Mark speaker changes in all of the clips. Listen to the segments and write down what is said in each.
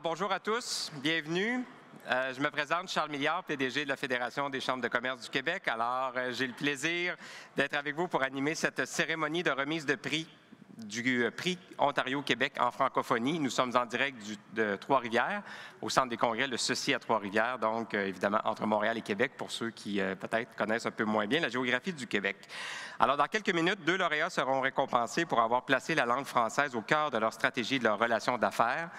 Speaker 1: Bonjour à tous, bienvenue. Je me présente, Charles Milliard, PDG de la Fédération des chambres de commerce du Québec. Alors, j'ai le plaisir d'être avec vous pour animer cette cérémonie de remise de prix du prix Ontario-Québec en francophonie. Nous sommes en direct de Trois-Rivières, au centre des congrès, le Ceci à Trois-Rivières, donc évidemment entre Montréal et Québec, pour ceux qui peut-être connaissent un peu moins bien la géographie du Québec. Alors, dans quelques minutes, 2 lauréats seront récompensés pour avoir placé la langue française au cœur de leur stratégie et de leur relation d'affaires.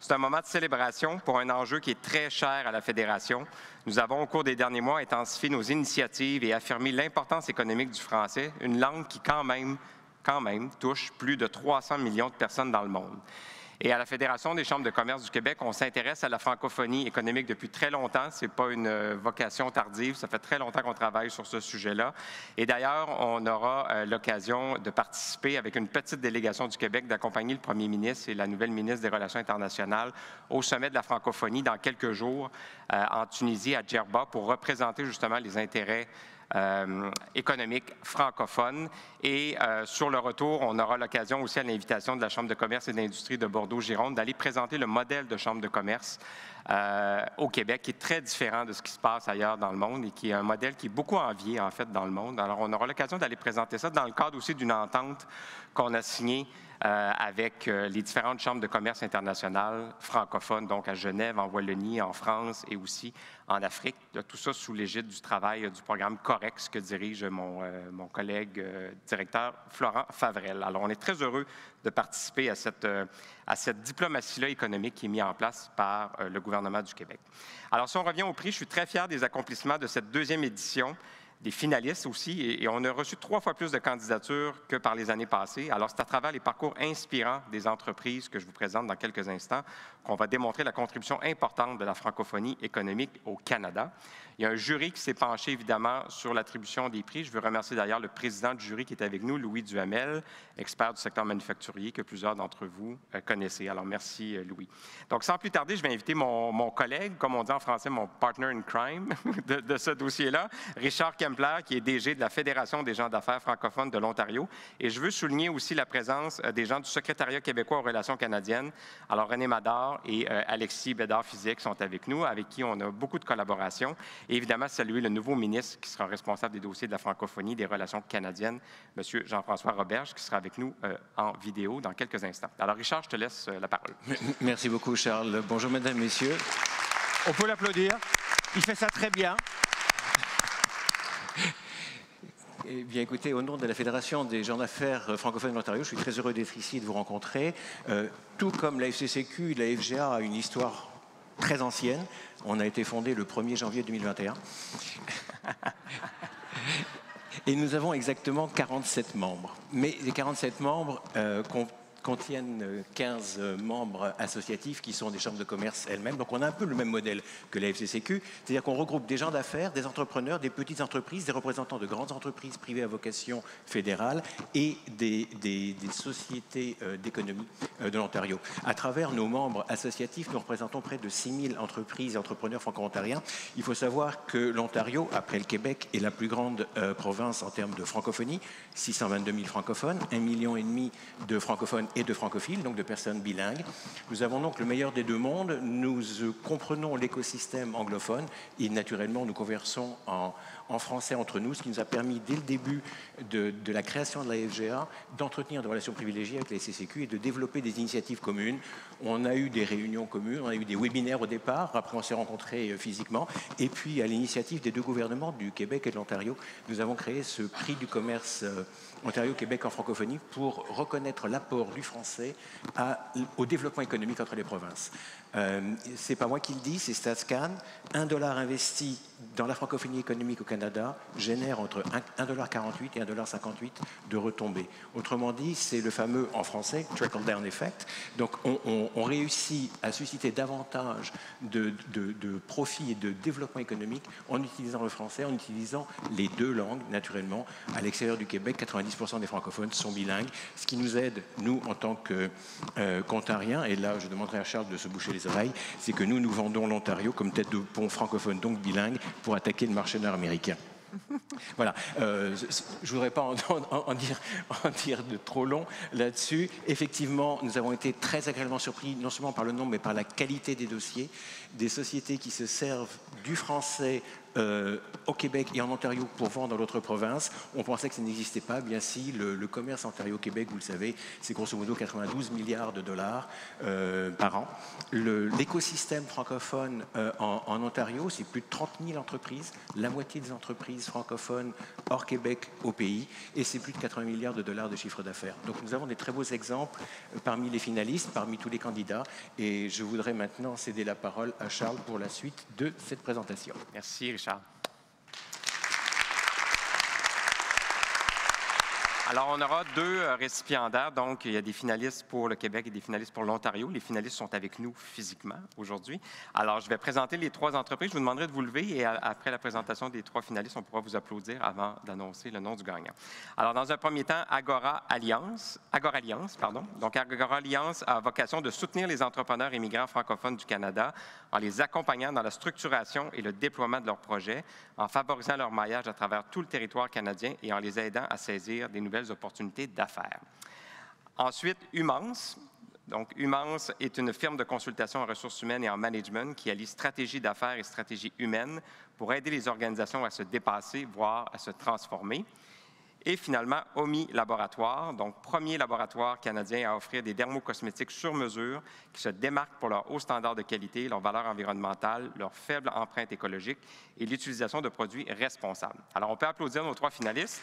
Speaker 1: C'est un moment de célébration pour un enjeu qui est très cher à la Fédération. Nous avons, au cours des derniers mois, intensifié nos initiatives et affirmé l'importance économique du français, une langue qui, quand même, touche plus de 300 millions de personnes dans le monde. Et à la Fédération des chambres de commerce du Québec, on s'intéresse à la francophonie économique depuis très longtemps. Ce n'est pas une vocation tardive. Ça fait très longtemps qu'on travaille sur ce sujet-là. Et d'ailleurs, on aura l'occasion de participer avec une petite délégation du Québec, d'accompagner le premier ministre et la nouvelle ministre des Relations internationales au sommet de la francophonie dans quelques jours en Tunisie, à Djerba, pour représenter justement les intérêts économique francophone. Et sur le retour, on aura l'occasion aussi, à l'invitation de la Chambre de commerce et d'industrie de Bordeaux-Gironde, d'aller présenter le modèle de chambre de commerce au Québec, qui est très différent de ce qui se passe ailleurs dans le monde et qui est un modèle qui est beaucoup envié, en fait, dans le monde. Alors, on aura l'occasion d'aller présenter ça dans le cadre aussi d'une entente qu'on a signée avec les différentes chambres de commerce internationales francophones, donc à Genève, en Wallonie, en France et aussi en Afrique. Tout ça sous l'égide du travail du programme COREX que dirige mon collègue directeur Florent Favrel. Alors, on est très heureux de participer à cette diplomatie-là économique qui est mise en place par le gouvernement du Québec. Alors, si on revient au prix, je suis très fier des accomplissements de cette deuxième édition, des finalistes aussi, et on a reçu 3 fois plus de candidatures que par les années passées. Alors, c'est à travers les parcours inspirants des entreprises que je vous présente dans quelques instants qu'on va démontrer la contribution importante de la francophonie économique au Canada. Il y a un jury qui s'est penché, évidemment, sur l'attribution des prix. Je veux remercier d'ailleurs le président du jury qui est avec nous, Louis Duhamel, expert du secteur manufacturier que plusieurs d'entre vous connaissez. Alors, merci, Louis. Donc, sans plus tarder, je vais inviter mon collègue, comme on dit en français, mon partner in crime de ce dossier-là, Richard Kempler, qui est DG de la Fédération des gens d'affaires francophones de l'Ontario. Et je veux souligner aussi la présence des gens du Secrétariat québécois aux relations canadiennes. Alors, René Madar et Alexis Bédard-Fizier qui sont avec nous, avec qui on a beaucoup de collaboration. Et évidemment, saluer le nouveau ministre qui sera responsable des dossiers de la francophonie, des relations canadiennes, M. Jean-François Roberge, qui sera avec nous en vidéo dans quelques instants. Alors, Richard, je te laisse la parole.
Speaker 2: Merci beaucoup, Charles. Bonjour, mesdames, messieurs.
Speaker 3: On peut l'applaudir. Il fait ça très bien.
Speaker 2: Eh bien, écoutez, au nom de la Fédération des gens d'affaires francophones de l'Ontario, je suis très heureux d'être ici et de vous rencontrer. Tout comme la FCCQ, la FGA a une histoire très ancienne. On a été fondé le 1er janvier 2021. Et nous avons exactement 47 membres. Mais les 47 membres contiennent 15 membres associatifs qui sont des chambres de commerce elles-mêmes. Donc on a un peu le même modèle que la FCCQ, c'est-à-dire qu'on regroupe des gens d'affaires, des entrepreneurs, des petites entreprises, des représentants de grandes entreprises privées à vocation fédérale et des sociétés d'économie de l'Ontario. À travers nos membres associatifs, nous représentons près de 6000 entreprises et entrepreneurs franco-ontariens. Il faut savoir que l'Ontario, après le Québec, est la plus grande province en termes de francophonie, 622 000 francophones, 1,5 million de francophones et de francophiles, donc de personnes bilingues. Nous avons donc le meilleur des deux mondes. Nous comprenons l'écosystème anglophone et naturellement nous conversons en français entre nous, ce qui nous a permis dès le début de la création de la FGA d'entretenir des relations privilégiées avec la FCCQ et de développer des initiatives communes. On a eu des réunions communes, on a eu des webinaires au départ, après on s'est rencontrés physiquement, et puis à l'initiative des deux gouvernements du Québec et de l'Ontario, nous avons créé ce prix du commerce Ontario-Québec en francophonie pour reconnaître l'apport du français au développement économique entre les provinces. C'est pas moi qui le dis, c'est StatsCan. $1 investi dans la francophonie économique au Canada génère entre 1,48 $ et 1,58 $ de retombées. Autrement dit, c'est le fameux, en français, trickle-down effect. Donc, on réussit à susciter davantage de profit et de développement économique en utilisant le français, en utilisant les deux langues, naturellement. À l'extérieur du Québec, 90% des francophones sont bilingues, ce qui nous aide, nous, en tant qu'Ontariens, et là, je demanderai à Charles de se boucher les oreilles, c'est que nous vendons l'Ontario comme tête de pont francophone, donc bilingue, pour attaquer le marché nord-américain. Voilà, je ne voudrais pas en dire de trop long là-dessus. Effectivement, nous avons été très agréablement surpris, non seulement par le nombre, mais par la qualité des dossiers, des sociétés qui se servent du français au Québec et en Ontario pour vendre dans l'autre province. On pensait que ça n'existait pas. Bien si, le commerce Ontario-Québec, vous le savez, c'est grosso modo 92 milliards de dollars par an. L'écosystème francophone en Ontario, c'est plus de 30 000 entreprises, la moitié des entreprises francophones hors Québec au pays, et c'est plus de 80 milliards de dollars de chiffre d'affaires. Donc nous avons des très beaux exemples parmi les finalistes, parmi tous les candidats, et je voudrais maintenant céder la parole à Charles pour la suite de cette présentation.
Speaker 1: Merci, Richard. Alors, on aura deux récipiendaires. Donc, il y a des finalistes pour le Québec et des finalistes pour l'Ontario. Les finalistes sont avec nous physiquement aujourd'hui. Alors, je vais présenter les trois entreprises. Je vous demanderai de vous lever et après la présentation des trois finalistes, on pourra vous applaudir avant d'annoncer le nom du gagnant. Alors, dans un premier temps, Agora Alliance. Donc, Agora Alliance a vocation de soutenir les entrepreneurs immigrants francophones du Canada en les accompagnant dans la structuration et le déploiement de leurs projets, en favorisant leur maillage à travers tout le territoire canadien et en les aidant à saisir des nouvelles opportunités d'affaires. Ensuite, Humance. Donc, Humance est une firme de consultation en ressources humaines et en management qui allie stratégie d'affaires et stratégie humaine pour aider les organisations à se dépasser, voire à se transformer. Et finalement, OMI Laboratoire, donc premier laboratoire canadien à offrir des dermocosmétiques sur mesure qui se démarquent pour leur haut standard de qualité, leur valeur environnementale, leur faible empreinte écologique et l'utilisation de produits responsables. Alors, on peut applaudir nos trois finalistes.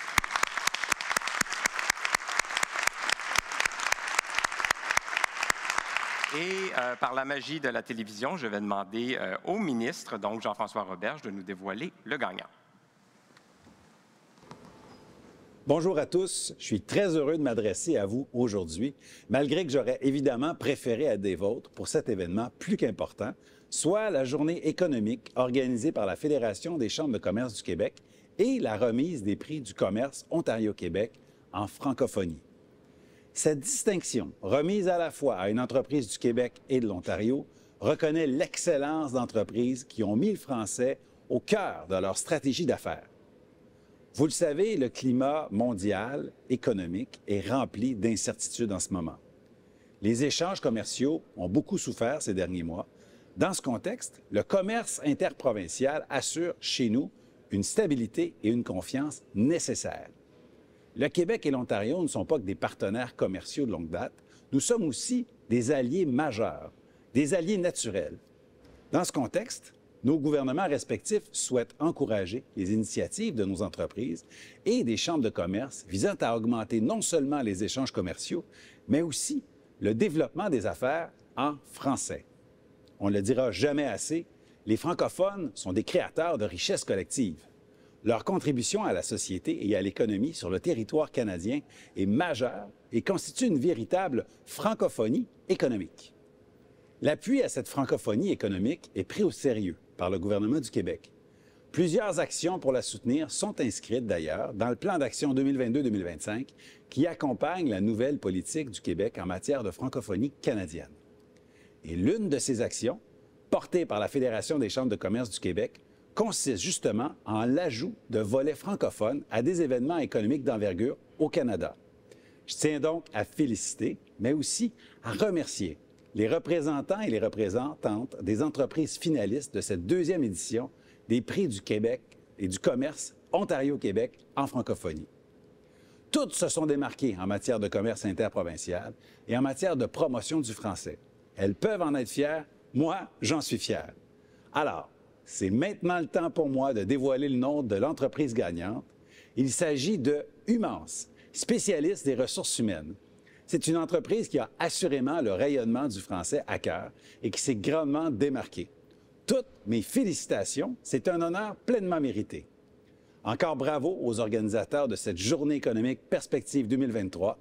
Speaker 1: Et par la magie de la télévision, je vais demander au ministre, donc Jean-François Roberge, de nous dévoiler le gagnant.
Speaker 4: Bonjour à tous, je suis très heureux de m'adresser à vous aujourd'hui, malgré que j'aurais évidemment préféré être des vôtres pour cet événement plus qu'important, soit la journée économique organisée par la Fédération des chambres de commerce du Québec et la remise des prix du commerce Ontario-Québec en francophonie. Cette distinction, remise à la fois à une entreprise du Québec et de l'Ontario, reconnaît l'excellence d'entreprises qui ont mis le français au cœur de leur stratégie d'affaires. Vous le savez, le climat mondial, économique, est rempli d'incertitudes en ce moment. Les échanges commerciaux ont beaucoup souffert ces derniers mois. Dans ce contexte, le commerce interprovincial assure chez nous une stabilité et une confiance nécessaires. Le Québec et l'Ontario ne sont pas que des partenaires commerciaux de longue date, nous sommes aussi des alliés majeurs, des alliés naturels. Dans ce contexte, nos gouvernements respectifs souhaitent encourager les initiatives de nos entreprises et des chambres de commerce visant à augmenter non seulement les échanges commerciaux, mais aussi le développement des affaires en français. On ne le dira jamais assez, les francophones sont des créateurs de richesses collectives. Leur contribution à la société et à l'économie sur le territoire canadien est majeure et constitue une véritable francophonie économique. L'appui à cette francophonie économique est pris au sérieux par le gouvernement du Québec. Plusieurs actions pour la soutenir sont inscrites d'ailleurs dans le plan d'action 2022-2025 qui accompagne la nouvelle politique du Québec en matière de francophonie canadienne. Et l'une de ces actions, portée par la Fédération des chambres de commerce du Québec, consiste justement en l'ajout de volets francophones à des événements économiques d'envergure au Canada. Je tiens donc à féliciter, mais aussi à remercier les représentants et les représentantes des entreprises finalistes de cette deuxième édition des Prix du Québec et du commerce Ontario-Québec en francophonie. Toutes se sont démarquées en matière de commerce interprovincial et en matière de promotion du français. Elles peuvent en être fières. Moi, j'en suis fier. Alors, c'est maintenant le temps pour moi de dévoiler le nom de l'entreprise gagnante. Il s'agit de Humance, spécialiste des ressources humaines. C'est une entreprise qui a assurément le rayonnement du français à cœur et qui s'est grandement démarquée. Toutes mes félicitations, c'est un honneur pleinement mérité. Encore bravo aux organisateurs de cette journée économique Perspective 2023.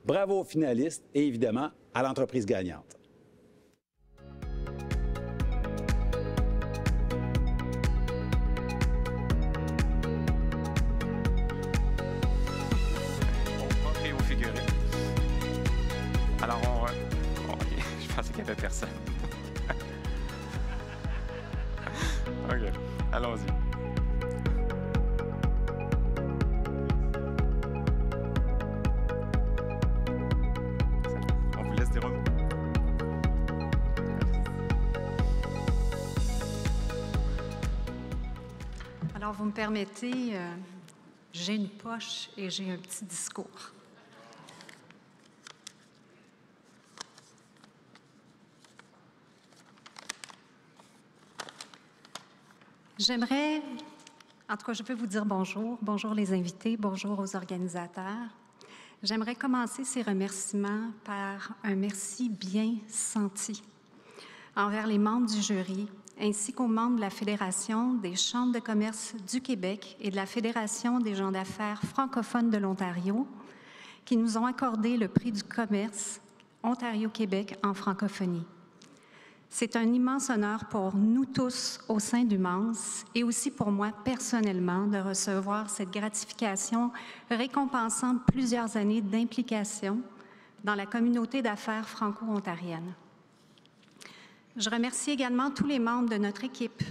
Speaker 4: Bravo aux finalistes et évidemment à l'entreprise gagnante.
Speaker 1: Alors, OK, je pensais qu'il n'y avait personne. OK, allons-y.
Speaker 5: Alors, vous me permettez, j'ai une poche et j'ai un petit discours. J'aimerais, en tout cas, je peux vous dire bonjour. Bonjour les invités, bonjour aux organisateurs. J'aimerais commencer ces remerciements par un merci bien senti envers les membres du jury, ainsi qu'aux membres de la Fédération des chambres de commerce du Québec et de la Fédération des gens d'affaires francophones de l'Ontario, qui nous ont accordé le prix du commerce Ontario-Québec en francophonie. C'est un immense honneur pour nous tous au sein du MANS et aussi pour moi personnellement de recevoir cette gratification récompensant plusieurs années d'implication dans la communauté d'affaires franco-ontarienne. Je remercie également tous les membres de notre équipe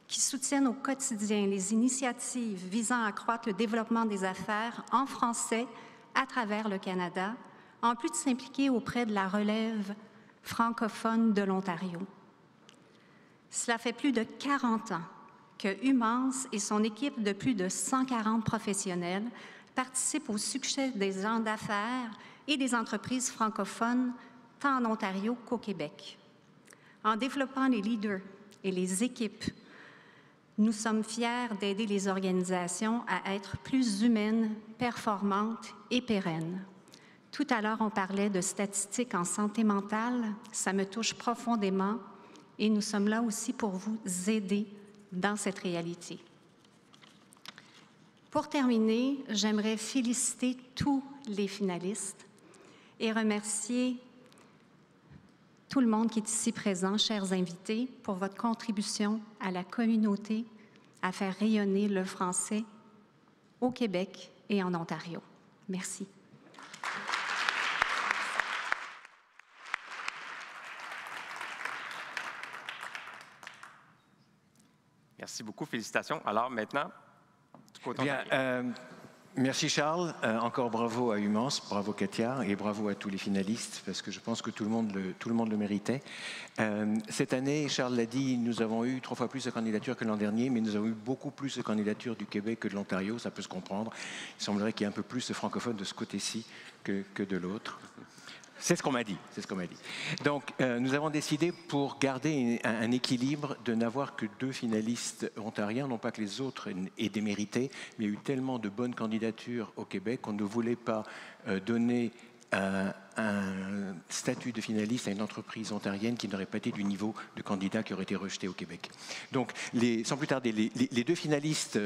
Speaker 5: qui soutiennent au quotidien les initiatives visant à accroître le développement des affaires en français à travers le Canada, en plus de s'impliquer auprès de la relève francophone de l'Ontario. Cela fait plus de 40 ans que Humance et son équipe de plus de 140 professionnels participent au succès des gens d'affaires et des entreprises francophones tant en Ontario qu'au Québec. En développant les leaders et les équipes, nous sommes fiers d'aider les organisations à être plus humaines, performantes et pérennes. Tout à l'heure, on parlait de statistiques en santé mentale. Ça me touche profondément et nous sommes là aussi pour vous aider dans cette réalité. Pour terminer, j'aimerais féliciter tous les finalistes et remercier tout le monde qui est ici présent, chers invités, pour votre contribution à la communauté, à faire rayonner le français au Québec et en Ontario. Merci.
Speaker 1: Merci beaucoup. Félicitations. Alors maintenant, du côté ontarien.
Speaker 2: Merci Charles. Encore bravo à Humance, bravo Katia et bravo à tous les finalistes parce que je pense que tout le monde le méritait. Cette année, Charles l'a dit, nous avons eu 3 fois plus de candidatures que l'an dernier, mais nous avons eu beaucoup plus de candidatures du Québec que de l'Ontario, ça peut se comprendre. Il semblerait qu'il y ait un peu plus de francophones de ce côté-ci que de l'autre. C'est ce qu'on m'a dit, c'est ce qu'on m'a dit. Donc, nous avons décidé, pour garder un équilibre, de n'avoir que 2 finalistes ontariens, non pas que les autres aient démérité, mais il y a eu tellement de bonnes candidatures au Québec qu'on ne voulait pas donner un statut de finaliste à une entreprise ontarienne qui n'aurait pas été du niveau de candidat qui aurait été rejeté au Québec. Donc, sans plus tarder, les 2 finalistes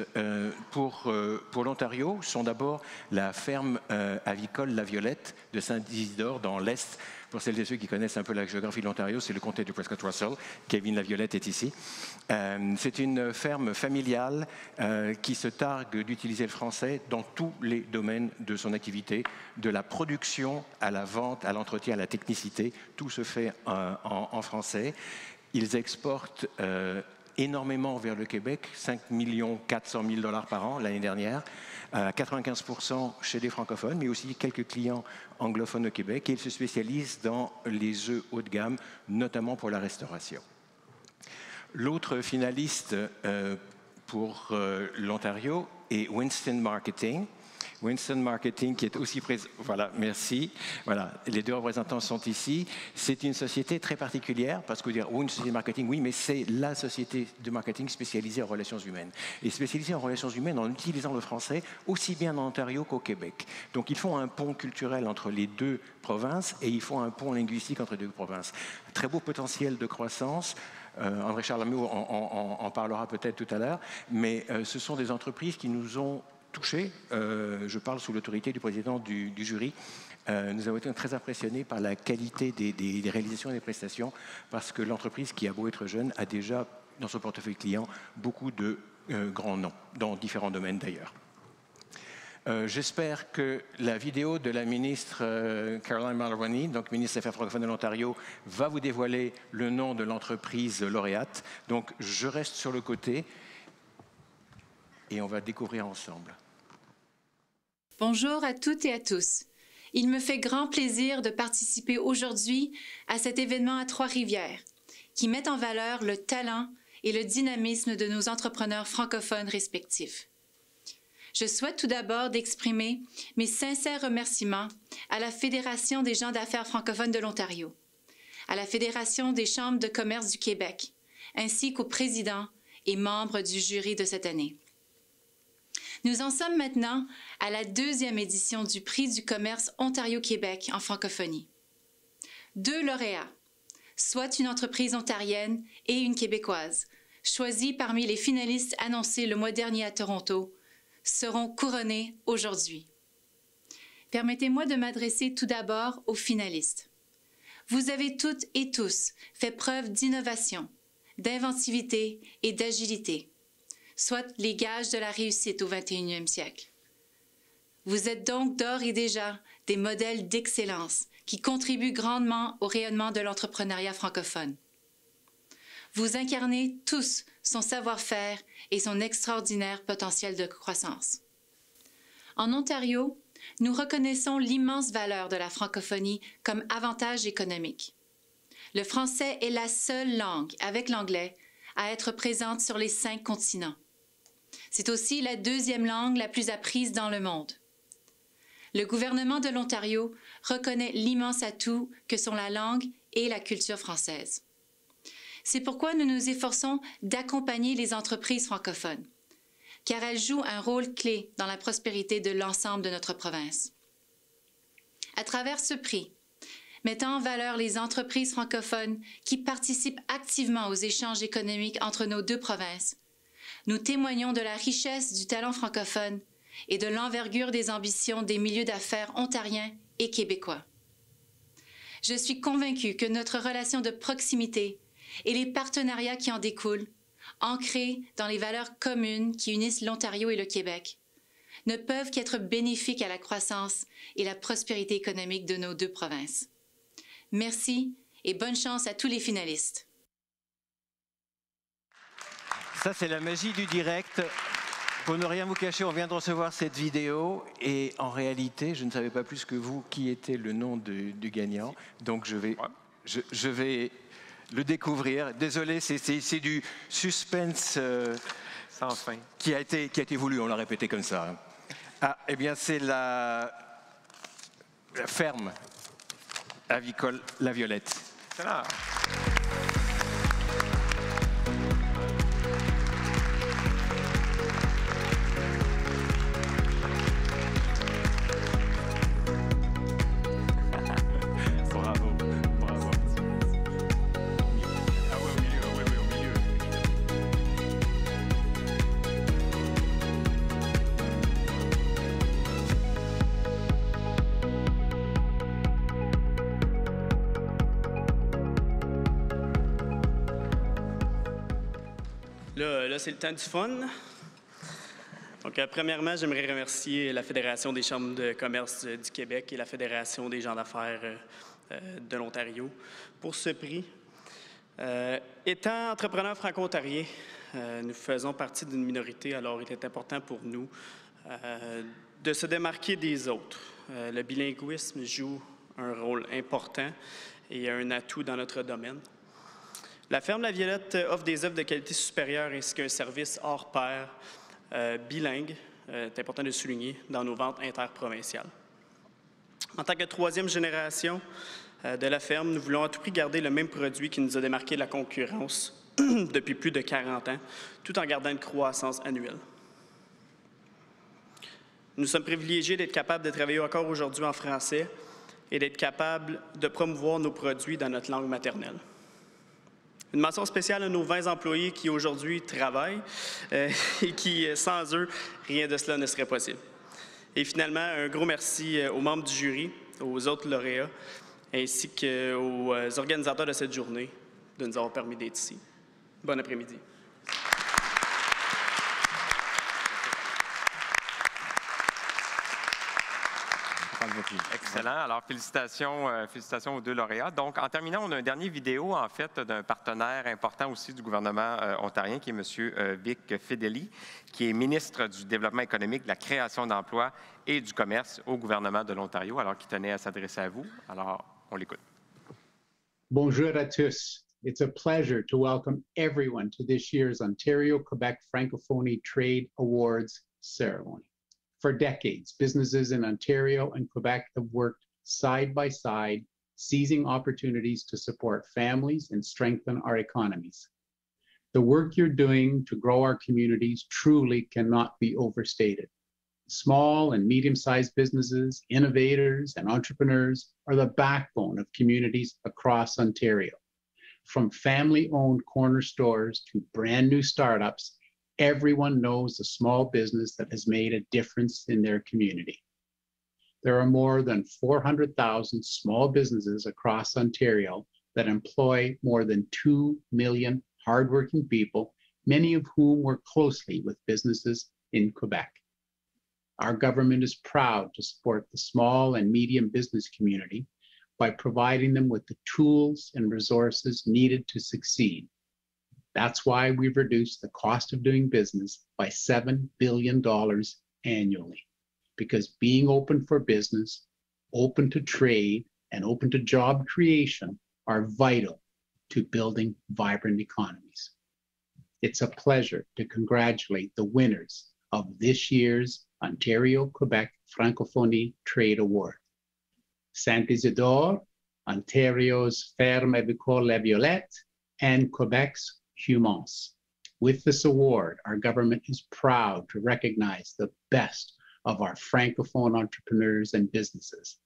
Speaker 2: pour l'Ontario sont d'abord la ferme avicole La Violette de Saint-Isidore dans l'Est. Pour celles et ceux qui connaissent un peu la géographie de l'Ontario, c'est le comté de Prescott-Russell. Kevin La Violette est ici. C'est une ferme familiale qui se targue d'utiliser le français dans tous les domaines de son activité, de la production à la vente, à l'entretien, à la technicité. Tout se fait en français. Ils exportent énormément vers le Québec, 5 400 000 $ par an l'année dernière, 95% chez les francophones, mais aussi quelques clients anglophones au Québec. Et ils se spécialisent dans les œufs haut de gamme, notamment pour la restauration. L'autre finaliste pour l'Ontario est Winston Marketing. Winston Marketing qui est aussi présent. Voilà, merci. Voilà, les 2 représentants sont ici. C'est une société très particulière parce que dire une société de marketing, oui, mais c'est la société de marketing spécialisée en relations humaines. Et spécialisée en relations humaines en utilisant le français aussi bien en Ontario qu'au Québec. Donc ils font un pont culturel entre les 2 provinces et ils font un pont linguistique entre les 2 provinces. Très beau potentiel de croissance. André-Charles Lameau en parlera peut-être tout à l'heure, mais ce sont des entreprises qui nous ont touchés. Je parle sous l'autorité du président du jury. Nous avons été très impressionnés par la qualité des réalisations et des prestations parce que l'entreprise, qui a beau être jeune, a déjà dans son portefeuille client beaucoup de grands noms, dans différents domaines d'ailleurs. J'espère que la vidéo de la ministre Caroline Mulroney, donc ministre des Affaires francophones de l'Ontario, va vous dévoiler le nom de l'entreprise lauréate. Donc je reste sur le côté et on va découvrir ensemble.
Speaker 6: Bonjour à toutes et à tous. Il me fait grand plaisir de participer aujourd'hui à cet événement à Trois-Rivières qui met en valeur le talent et le dynamisme de nos entrepreneurs francophones respectifs. Je souhaite tout d'abord d'exprimer mes sincères remerciements à la Fédération des gens d'affaires francophones de l'Ontario, à la Fédération des chambres de commerce du Québec, ainsi qu'au président et membres du jury de cette année. Nous en sommes maintenant à la 2e édition du Prix du commerce Ontario-Québec en francophonie. 2 lauréats, soit une entreprise ontarienne et une québécoise, choisis parmi les finalistes annoncés le mois dernier à Toronto, seront couronnés aujourd'hui. Permettez-moi de m'adresser tout d'abord aux finalistes. Vous avez toutes et tous fait preuve d'innovation, d'inventivité et d'agilité, soit les gages de la réussite au 21e siècle. Vous êtes donc d'ores et déjà des modèles d'excellence qui contribuent grandement au rayonnement de l'entrepreneuriat francophone. Vous incarnez tous son savoir-faire et son extraordinaire potentiel de croissance. En Ontario, nous reconnaissons l'immense valeur de la francophonie comme avantage économique. Le français est la seule langue, avec l'anglais, à être présente sur les 5 continents. C'est aussi la 2e langue la plus apprise dans le monde. Le gouvernement de l'Ontario reconnaît l'immense atout que sont la langue et la culture française. C'est pourquoi nous nous efforçons d'accompagner les entreprises francophones, car elles jouent un rôle clé dans la prospérité de l'ensemble de notre province. À travers ce prix, mettant en valeur les entreprises francophones qui participent activement aux échanges économiques entre nos 2 provinces, nous témoignons de la richesse du talent francophone et de l'envergure des ambitions des milieux d'affaires ontariens et québécois. Je suis convaincue que notre relation de proximité et les partenariats qui en découlent, ancrés dans les valeurs communes qui unissent l'Ontario et le Québec, ne peuvent qu'être bénéfiques à la croissance et la prospérité économique de nos 2 provinces. Merci et bonne chance à tous les finalistes.
Speaker 3: Ça, c'est la magie du direct. Pour ne rien vous cacher, on vient de recevoir cette vidéo et en réalité, je ne savais pas plus que vous qui était le nom du gagnant. Donc, je vais le découvrir. Désolé, c'est du suspense
Speaker 1: Sans fin.
Speaker 3: qui a été voulu, on l'a répété comme ça. Ah, eh bien, c'est la ferme avicole La Violette.
Speaker 1: Excellent.
Speaker 3: Bravo, bravo.
Speaker 1: Ah oui, au milieu, oui, au milieu.
Speaker 7: Là, c'est le temps du fun. Donc, premièrement, j'aimerais remercier la Fédération des chambres de commerce du Québec et la Fédération des gens d'affaires de l'Ontario pour ce prix. Étant entrepreneurs franco-ontariens, nous faisons partie d'une minorité, alors il est important pour nous de se démarquer des autres. Le bilinguisme joue un rôle important et un atout dans notre domaine. La ferme La Violette offre des œuvres de qualité supérieure ainsi qu'un service hors pair bilingue, c'est important de le souligner, dans nos ventes interprovinciales. En tant que 3e génération de la ferme, nous voulons à tout prix garder le même produit qui nous a démarqué de la concurrence depuis plus de 40 ans, tout en gardant une croissance annuelle. Nous sommes privilégiés d'être capables de travailler encore aujourd'hui en français et d'être capables de promouvoir nos produits dans notre langue maternelle. Une mention spéciale à nos 20 employés qui aujourd'hui travaillent et qui, sans eux, rien de cela ne serait possible. Et finalement, un gros merci aux membres du jury, aux autres lauréats, ainsi qu'aux organisateurs de cette journée de nous avoir permis d'être ici. Bon après-midi.
Speaker 1: Excellent. Alors, félicitations aux 2 lauréats. Donc, en terminant, on a une dernière vidéo, en fait, d'un partenaire important aussi du gouvernement ontarien, qui est M. Vic Fedeli, qui est ministre du Développement économique, de la création d'emplois et du commerce au gouvernement de l'Ontario, alors qu'il tenait à s'adresser à vous. Alors, on l'écoute.
Speaker 8: Bonjour à tous. It's a pleasure to welcome everyone to this year's Ontario-Quebec Francophonie Trade Awards ceremony. For decades, businesses in Ontario and Quebec have worked side by side, seizing opportunities to support families and strengthen our economies. The work you're doing to grow our communities truly cannot be overstated. Small and medium-sized businesses, innovators, and entrepreneurs are the backbone of communities across Ontario. From family-owned corner stores to brand new startups, everyone knows a small business that has made a difference in their community. There are more than 400,000 small businesses across Ontario that employ more than 2 million hardworking people, many of whom work closely with businesses in Quebec. Our government is proud to support the small and medium business community by providing them with the tools and resources needed to succeed. That's why we've reduced the cost of doing business by $7 billion annually, because being open for business, open to trade, and open to job creation are vital to building vibrant economies. It's a pleasure to congratulate the winners of this year's Ontario-Quebec Francophonie Trade Award. Saint-Isidore, Ontario's Ferme Avicole La Violette, and Quebec's Humans. With this award, our government is proud to recognize the best of our Francophone entrepreneurs and businesses.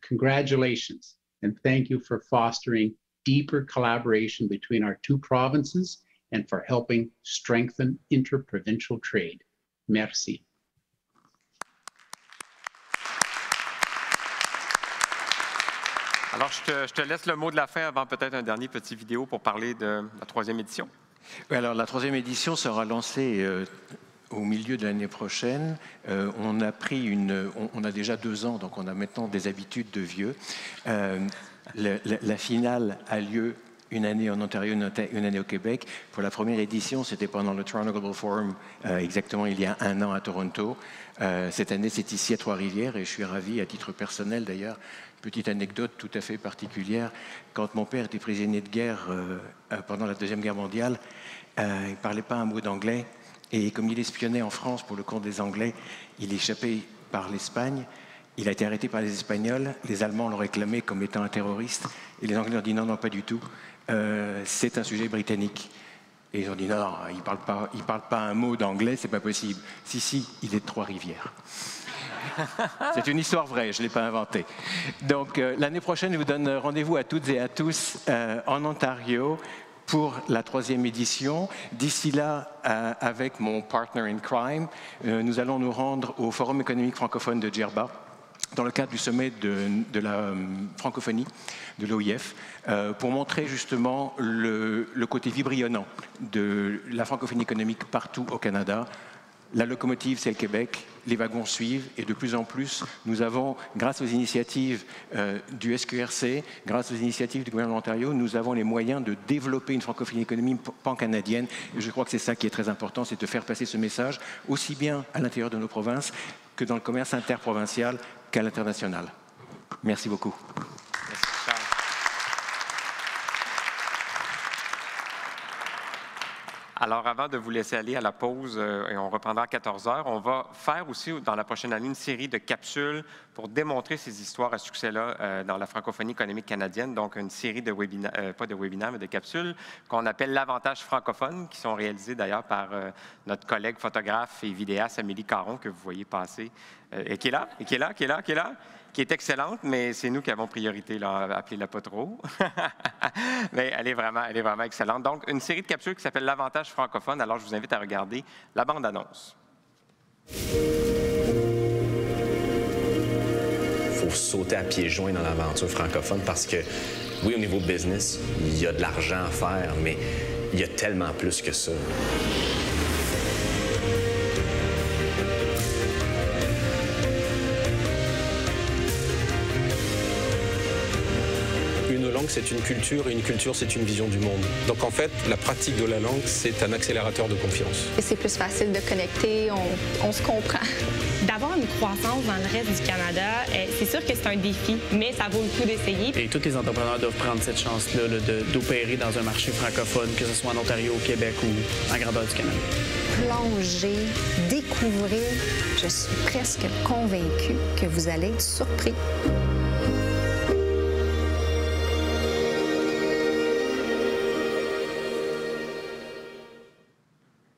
Speaker 8: Congratulations, and thank you for fostering deeper collaboration between our two provinces and for helping strengthen interprovincial trade. Merci.
Speaker 1: Alors, je te laisse le mot de la fin avant peut-être un dernier petit vidéo pour parler de la 3e édition.
Speaker 3: Alors, la 3e édition sera lancée au milieu de l'année prochaine. On a déjà 2 ans, donc on a maintenant des habitudes de vieux. La finale a lieu une année en Ontario, une année au Québec. Pour la première édition, c'était pendant le Toronto Global Forum, exactement il y a 1 an à Toronto. Cette année, c'est ici à Trois-Rivières et je suis ravi, à titre personnel d'ailleurs. Petite anecdote tout à fait particulière. Quand mon père était prisonnier de guerre pendant la Deuxième Guerre mondiale, il ne parlait pas un mot d'anglais. Et comme il espionnait en France pour le compte des Anglais, il échappait par l'Espagne. Il a été arrêté par les Espagnols. Les Allemands l'ont réclamé comme étant un terroriste. Et les Anglais ont dit non, non, pas du tout. C'est un sujet britannique. Et ils ont dit non, non, il ne parle pas un mot d'anglais, c'est pas possible. Si, il est de Trois-Rivières. C'est une histoire vraie, je ne l'ai pas inventée. Donc l'année prochaine, je vous donne rendez-vous à toutes et à tous en Ontario pour la 3e édition. D'ici là, avec mon partner in crime, nous allons nous rendre au Forum économique francophone de Djerba, dans le cadre du sommet de la francophonie, de l'OIF, pour montrer justement le côté vibrillonnant de la francophonie économique partout au Canada. La locomotive, c'est le Québec, les wagons suivent et de plus en plus, nous avons, grâce aux initiatives du SQRC, grâce aux initiatives du gouvernement de l'Ontario, nous avons les moyens de développer une francophonie économique pan-canadienne. Et je crois que c'est ça qui est très important, c'est de faire passer ce message aussi bien à l'intérieur de nos provinces que dans le commerce interprovincial qu'à l'international. Merci beaucoup.
Speaker 1: Merci, Charles. Alors, avant de vous laisser aller à la pause, et on reprendra à 14 h, on va faire aussi, dans la prochaine année, une série de capsules pour démontrer ces histoires à succès-là dans la francophonie économique canadienne. Donc, une série de webinaires, pas de webinaires, mais de capsules qu'on appelle l'Avantage francophone, qui sont réalisées d'ailleurs par notre collègue photographe et vidéaste Amélie Caron, que vous voyez passer, et qui est excellente, mais c'est nous qui avons priorité, là, appelez-la pas trop. Mais elle est vraiment excellente. Donc, une série de capsules qui s'appelle l'Avantage francophone. Alors, je vous invite à regarder la bande-annonce.
Speaker 9: Il faut sauter à pieds joints dans l'aventure francophone parce que, oui, au niveau business, il y a de l'argent à faire, mais il y a tellement plus que ça.
Speaker 10: langue, c'est une culture, et une culture, c'est une vision du monde. Donc en fait, la pratique de la langue, c'est un accélérateur de confiance.
Speaker 11: C'est plus facile de connecter, on se comprend.
Speaker 12: D'avoir une croissance dans le reste du Canada, c'est sûr que c'est un défi, mais ça vaut le coup d'essayer.
Speaker 7: Et tous les entrepreneurs doivent prendre cette chance-là d'opérer dans un marché francophone, que ce soit en Ontario, au Québec ou en grandeur du Canada.
Speaker 11: Plonger, découvrir, je suis presque convaincue que vous allez être surpris.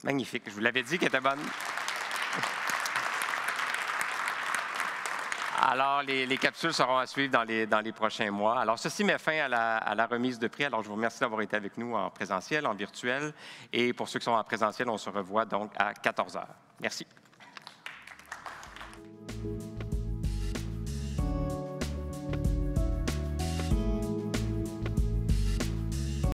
Speaker 1: Magnifique. Je vous l'avais dit qu'elle était bonne. Alors, les capsules seront à suivre dans les prochains mois. Alors, ceci met fin à la remise de prix. Alors, je vous remercie d'avoir été avec nous en présentiel, en virtuel. Et pour ceux qui sont en présentiel, on se revoit donc à 14h. Merci.